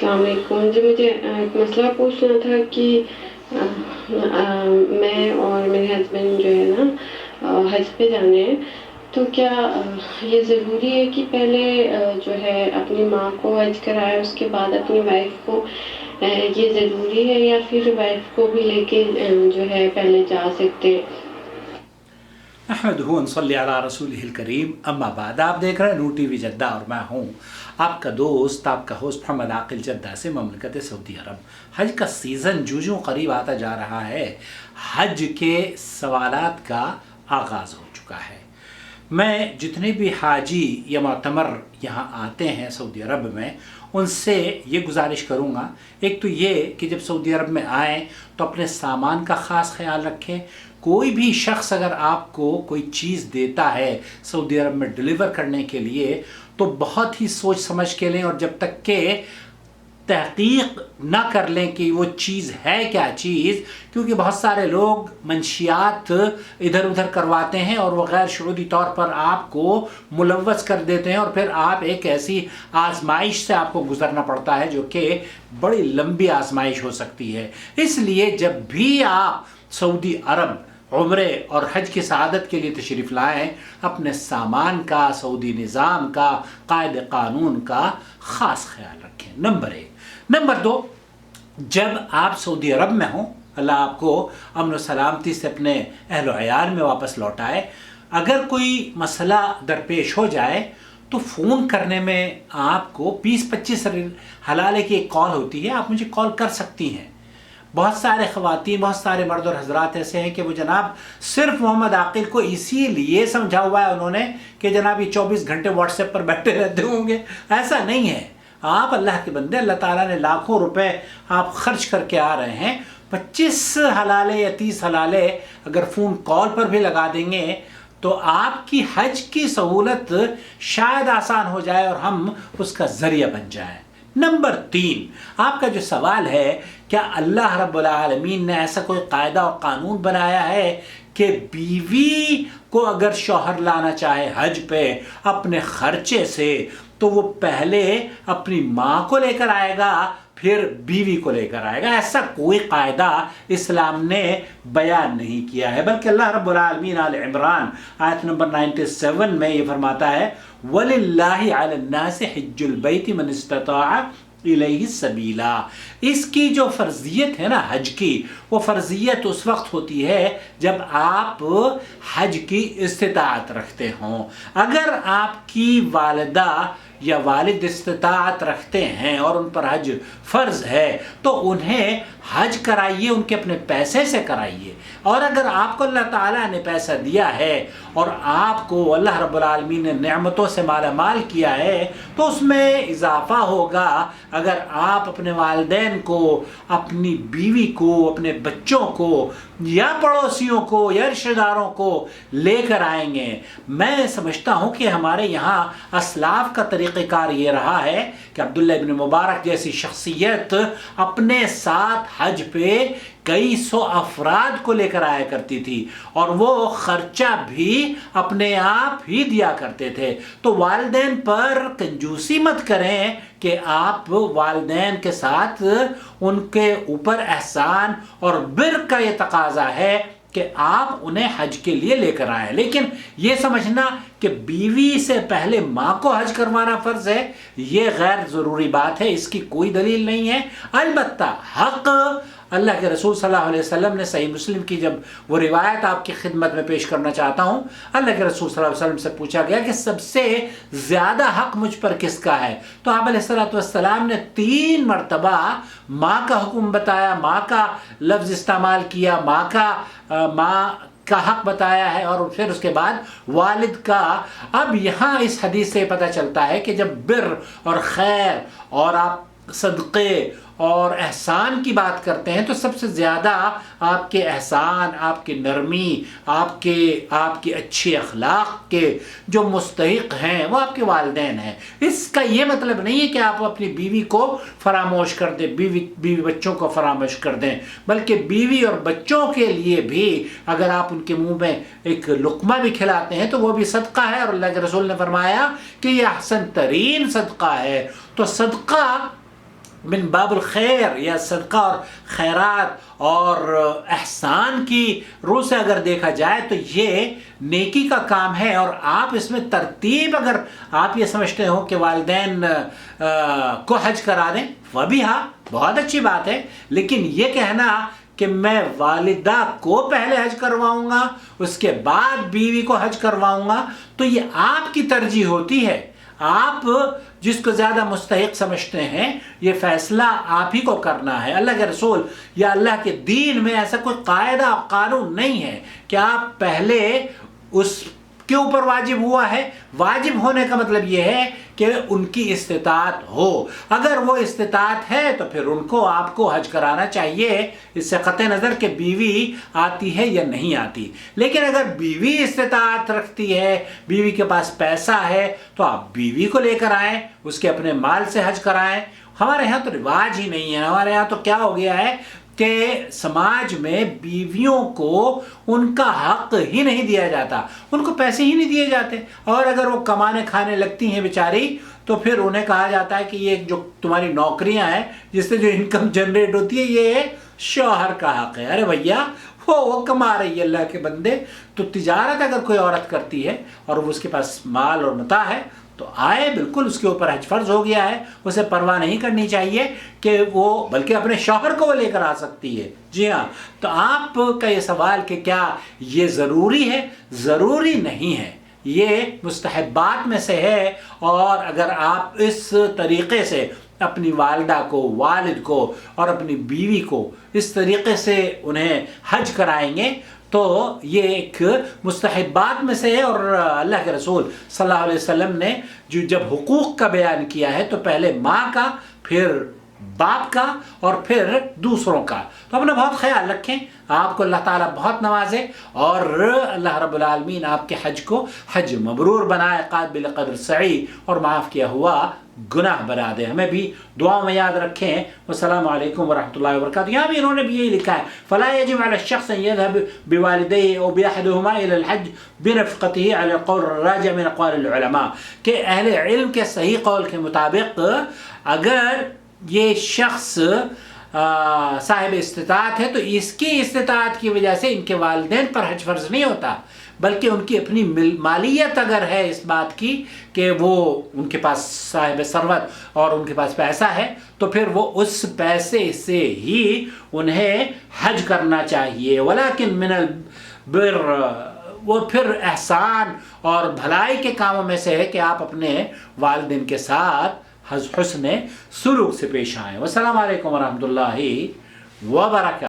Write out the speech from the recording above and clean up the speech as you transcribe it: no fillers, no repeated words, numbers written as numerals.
السلام علیکم جی، مجھے ایک مسئلہ پوچھنا تھا کہ میں اور میرے ہسبینڈ جو ہے نا حج پہ جانے ہیں، تو کیا یہ ضروری ہے کہ پہلے جو ہے اپنی ماں کو حج کرائے اس کے بعد اپنی وائف کو؟ یہ ضروری ہے یا پھر وائف کو بھی لے کے جو ہے پہلے جا سکتے ہیں؟ نحمدہ ونصلی علی رسولہ الکریم، اما بعد۔ آپ دیکھ رہے ہیں نور ٹی وی جدہ اور میں ہوں آپ کا دوست، آپ کا ہوسٹ محمد عاقل جدہ سے مملکت سعودی عرب۔ حج کا سیزن جوں قریب آتا جا رہا ہے، حج کے سوالات کا آغاز ہو چکا ہے۔ میں جتنے بھی حاجی یا معتمر یہاں آتے ہیں سعودی عرب میں، ان سے یہ گزارش کروں گا، ایک تو یہ کہ جب سعودی عرب میں آئیں تو اپنے سامان کا خاص خیال رکھیں۔ کوئی بھی شخص اگر آپ کو کوئی چیز دیتا ہے سعودی عرب میں ڈیلیور کرنے کے لیے تو بہت ہی سوچ سمجھ کے لیں، اور جب تک کہ تحقیق نہ کر لیں کہ وہ چیز ہے کیا چیز، کیونکہ بہت سارے لوگ منشیات ادھر ادھر کرواتے ہیں اور وہ غیر شعوری طور پر آپ کو ملوث کر دیتے ہیں، اور پھر آپ ایک ایسی آزمائش سے آپ کو گزرنا پڑتا ہے جو کہ بڑی لمبی آزمائش ہو سکتی ہے۔ اس لیے جب بھی آپ سعودی عرب عمرے اور حج کی سعادت کے لیے تشریف لائیں، اپنے سامان کا، سعودی نظام کا، قائد قانون کا خاص خیال رکھیں۔ نمبر 1۔ نمبر 2، جب آپ سعودی عرب میں ہوں، اللہ آپ کو امن و سلامتی سے اپنے اہل و عیال میں واپس لوٹائے، اگر کوئی مسئلہ درپیش ہو جائے تو فون کرنے میں آپ کو 20-25 حلالے کی ایک کال ہوتی ہے، آپ مجھے کال کر سکتی ہیں۔ بہت سارے خواتین، بہت سارے مرد اور حضرات ایسے ہیں کہ وہ جناب صرف محمد عاقل کو اسی لیے سمجھا ہوا ہے انہوں نے کہ جناب یہ 24 گھنٹے واٹس ایپ پر بیٹھے رہتے ہوں گے۔ ایسا نہیں ہے، آپ اللہ کے بندے، اللہ تعالیٰ نے لاکھوں روپے آپ خرچ کر کے آ رہے ہیں، 25 حلالے یا 30 حلالے اگر فون کال پر بھی لگا دیں گے تو آپ کی حج کی سہولت شاید آسان ہو جائے اور ہم اس کا ذریعہ بن جائیں۔ نمبر 3، آپ کا جو سوال ہے، کیا اللہ رب العالمین نے ایسا کوئی قاعدہ اور قانون بنایا ہے کہ بیوی کو اگر شوہر لانا چاہے حج پہ اپنے خرچے سے تو وہ پہلے اپنی ماں کو لے کر آئے گا پھر بیوی کو لے کر آئے گا؟ ایسا کوئی قاعدہ اسلام نے بیان نہیں کیا ہے، بلکہ اللہ رب العالمین آل عمران آیت نمبر 97 میں یہ فرماتا ہے وَلِلَّهِ عَلَى النَّاسِ حِجُّ الْبَيْتِ مَنِ اسْتَطَاعَ الیہ سبیلا۔ اس کی جو فرضیت ہے نا حج کی، وہ فرضیت اس وقت ہوتی ہے جب آپ حج کی استطاعت رکھتے ہوں۔ اگر آپ کی والدہ یا والد استطاعت رکھتے ہیں اور ان پر حج فرض ہے تو انہیں حج کرائیے، ان کے اپنے پیسے سے کرائیے۔ اور اگر آپ کو اللہ تعالیٰ نے پیسہ دیا ہے اور آپ کو اللہ رب العالمین نے نعمتوں سے مالا مال کیا ہے تو اس میں اضافہ ہوگا اگر آپ اپنے والدین کو، اپنی بیوی کو، اپنے بچوں کو یا پڑوسیوں کو یا رشتہ داروں کو لے کر آئیں گے۔ میں سمجھتا ہوں کہ ہمارے یہاں اسلاف کا طریقہ کار یہ رہا ہے کہ عبداللہ ابن مبارک جیسی شخصیت اپنے ساتھ حج پہ کئی سو افراد کو لے کر آیا کرتی تھی اور وہ خرچہ بھی اپنے آپ ہی دیا کرتے تھے۔ تو والدین پر کنجوسی مت کریں کہ آپ والدین کے ساتھ ان کے اوپر احسان اور بر کا یہ تقاضا ہے کہ آپ انہیں حج کے لیے لے کر آئیں، لیکن یہ سمجھنا کہ بیوی سے پہلے ماں کو حج کروانا فرض ہے، یہ غیر ضروری بات ہے، اس کی کوئی دلیل نہیں ہے۔ البتہ حق اللہ کے رسول صلی اللہ علیہ وسلم نے صحیح مسلم کی جب وہ روایت آپ کی خدمت میں پیش کرنا چاہتا ہوں، اللہ کے رسول صلی اللہ علیہ وسلم سے پوچھا گیا کہ سب سے زیادہ حق مجھ پر کس کا ہے؟ تو آپ علیہ السلام نے 3 مرتبہ ماں کا حکم بتایا، ماں کا لفظ استعمال کیا، ماں کا حق بتایا ہے، اور پھر اس کے بعد والد کا۔ اب یہاں اس حدیث سے پتہ چلتا ہے کہ جب بر اور خیر اور آپ صدقے اور احسان کی بات کرتے ہیں تو سب سے زیادہ آپ کے احسان، آپ کی نرمی، آپ کی اچھی اخلاق کے جو مستحق ہیں وہ آپ کے والدین ہیں۔ اس کا یہ مطلب نہیں ہے کہ آپ اپنی بیوی کو فراموش کر دیں، بیوی بچوں کو فراموش کر دیں، بلکہ بیوی اور بچوں کے لیے بھی اگر آپ ان کے منہ میں ایک لقمہ بھی کھلاتے ہیں تو وہ بھی صدقہ ہے، اور اللہ کے رسول نے فرمایا کہ یہ احسن ترین صدقہ ہے۔ تو صدقہ من باب الخیر یا صدقہ اور خیرات اور احسان کی روح سے اگر دیکھا جائے تو یہ نیکی کا کام ہے، اور آپ اس میں ترتیب اگر آپ یہ سمجھتے ہو کہ والدین کو حج کرا دیں، وہ بھی ہاں بہت اچھی بات ہے، لیکن یہ کہنا کہ میں والدہ کو پہلے حج کرواؤں گا اس کے بعد بیوی کو حج کرواؤں گا، تو یہ آپ کی ترجیح ہوتی ہے، آپ جس کو زیادہ مستحق سمجھتے ہیں یہ فیصلہ آپ ہی کو کرنا ہے۔ اللہ کے رسول یا اللہ کے دین میں ایسا کوئی قاعدہ اور قانون نہیں ہے کہ آپ پہلے اس کے اوپر واجب ہوا ہے۔ واجب ہونے کا مطلب یہ ہے کہ ان کی استطاعت ہو، اگر وہ استطاعت ہے تو پھر ان کو آپ کو حج کرانا چاہیے، اس سے قطع نظر کہ بیوی آتی ہے یا نہیں آتی۔ لیکن اگر بیوی استطاعت رکھتی ہے، بیوی کے پاس پیسہ ہے، تو آپ بیوی کو لے کر آئیں، اس کے اپنے مال سے حج کرائیں۔ ہمارے ہاں تو رواج ہی نہیں ہے، ہمارے ہاں تو کیا ہو گیا ہے کہ سماج میں بیویوں کو ان کا حق ہی نہیں دیا جاتا، ان کو پیسے ہی نہیں دیے جاتے، اور اگر وہ کمانے کھانے لگتی ہیں بیچاری تو پھر انہیں کہا جاتا ہے کہ یہ جو تمہاری نوکریاں ہیں جس سے جو انکم جنریٹ ہوتی ہے یہ شوہر کا حق ہے۔ ارے بھیا وہ کما رہی ہے اللہ کے بندے، تو تجارت اگر کوئی عورت کرتی ہے اور اس کے پاس مال اور متاع ہے تو آئے، بالکل اس کے اوپر حج فرض ہو گیا ہے، اسے پرواہ نہیں کرنی چاہیے کہ وہ بلکہ اپنے شوہر کو وہ لے کر آ سکتی ہے۔ جی ہاں، تو آپ کا یہ سوال کہ کیا یہ ضروری ہے؟ ضروری نہیں ہے، یہ مستحبات میں سے ہے، اور اگر آپ اس طریقے سے اپنی والدہ کو، والد کو اور اپنی بیوی کو اس طریقے سے انہیں حج کرائیں گے تو یہ ایک مستحبات میں سے ہے۔ اور اللہ کے رسول صلی اللہ علیہ وسلم نے جب حقوق کا بیان کیا ہے تو پہلے ماں کا، پھر باپ کا، اور پھر دوسروں کا۔ تو اپنا بہت خیال رکھیں، آپ کو اللہ تعالیٰ بہت نوازے، اور اللہ رب العالمین آپ کے حج کو حج مبرور بنائے، قابل قدر سعی اور معاف کیا ہوا گناہ بنا دے۔ ہمیں بھی دعاؤں میں یاد رکھیں۔ والسلام علیکم ورحمۃ اللہ وبرکاتہ۔ یہاں بھی انہوں نے بھی یہی لکھا ہے، فلا يجب على الشخص ان يذهب بوالديه او باحدهما الى الحج برفقته على القول الراجع من اقوال العلماء، کہ اہل علم کے صحیح قول کے مطابق اگر یہ شخص صاحب استطاعت ہے تو اس کی استطاعت کی وجہ سے ان کے والدین پر حج فرض نہیں ہوتا، بلکہ ان کی اپنی مالیت اگر ہے اس بات کی کہ وہ ان کے پاس صاحب ثروت اور ان کے پاس پیسہ ہے، تو پھر وہ اس پیسے سے ہی انہیں حج کرنا چاہیے۔ ولیکن من البر، وہ پھر احسان اور بھلائی کے کاموں میں سے ہے کہ آپ اپنے والدین کے ساتھ حسن سلوک سے پیش آئیں۔ والسلام علیکم ورحمۃ اللہ وبرکاتہ۔